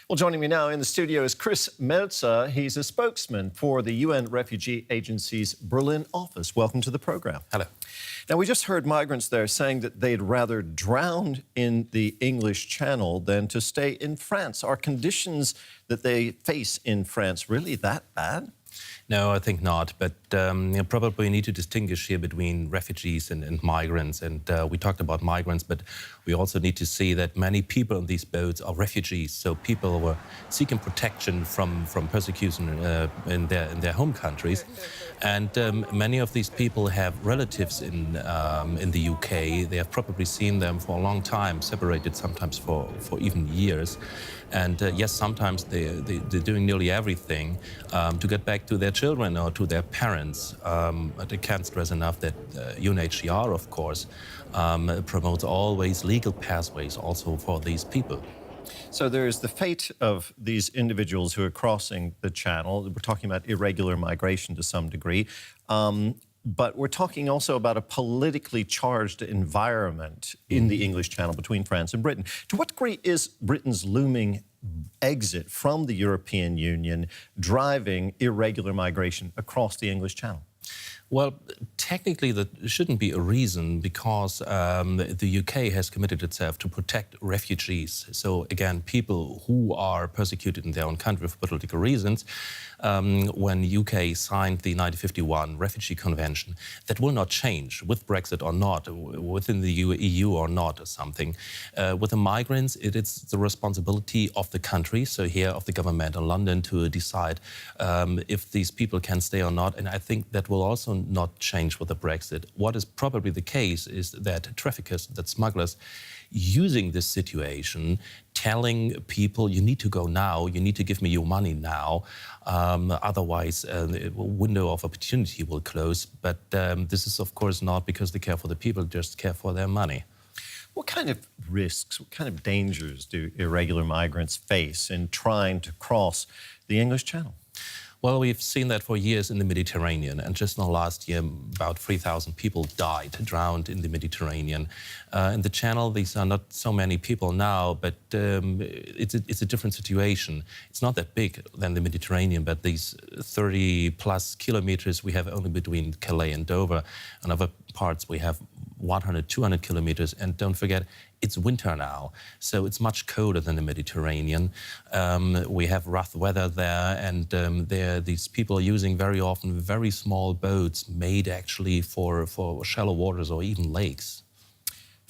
Well, joining me now in the studio is Chris Melzer. He's a spokesman for the UN Refugee Agency's Berlin office. Welcome to the program. Hello. Now, we just heard migrants there saying that they'd rather drown in the English Channel than to stay in France. Are conditions that they face in France really that bad? No, I think not. But probably we need to distinguish here between refugees and migrants. And we talked about migrants, but we also need to see that many people on these boats are refugees. So people who are seeking protection from persecution in their home countries. And many of these people have relatives in the UK. They have probably seen them for a long time, separated sometimes for even years. And yes, sometimes they're doing nearly everything to get back to their children or to their parents. But I can't stress enough that UNHCR, of course, promotes always legal pathways also for these people. So there's the fate of these individuals who are crossing the channel. We're talking about irregular migration to some degree. But we're talking also about a politically charged environment in the English Channel between France and Britain. To what degree is Britain's looming exit from the European Union driving irregular migration across the English Channel? Well, technically that shouldn't be a reason because the UK has committed itself to protect refugees. So again, people who are persecuted in their own country for political reasons. When UK signed the 1951 Refugee Convention, that will not change with Brexit or not, within the EU or not or something. With the migrants, it is the responsibility of the country, so here of the government in London, to decide if these people can stay or not. And I think that will also not change with the Brexit. What is probably the case is that traffickers, that smugglers, using this situation, telling people, you need to go now, you need to give me your money now, otherwise the window of opportunity will close. But this is, of course, not because they care for the people, just care for their money. What kind of risks, what kind of dangers do irregular migrants face in trying to cross the English Channel? Well, we've seen that for years in the Mediterranean, and just in the last year, about 3,000 people drowned in the Mediterranean. In the Channel, these are not so many people now, but it's a different situation. It's not that big than the Mediterranean, but these 30-plus kilometers we have only between Calais and Dover. In other parts, we have 100, 200 kilometers, and don't forget, it's winter now, so it's much colder than the Mediterranean. We have rough weather there, and these people are using very often very small boats made actually for shallow waters or even lakes.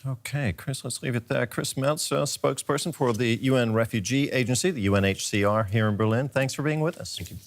Okay, Chris, let's leave it there. Chris Melzer, spokesperson for the UN Refugee Agency, the UNHCR here in Berlin. Thanks for being with us. Thank you.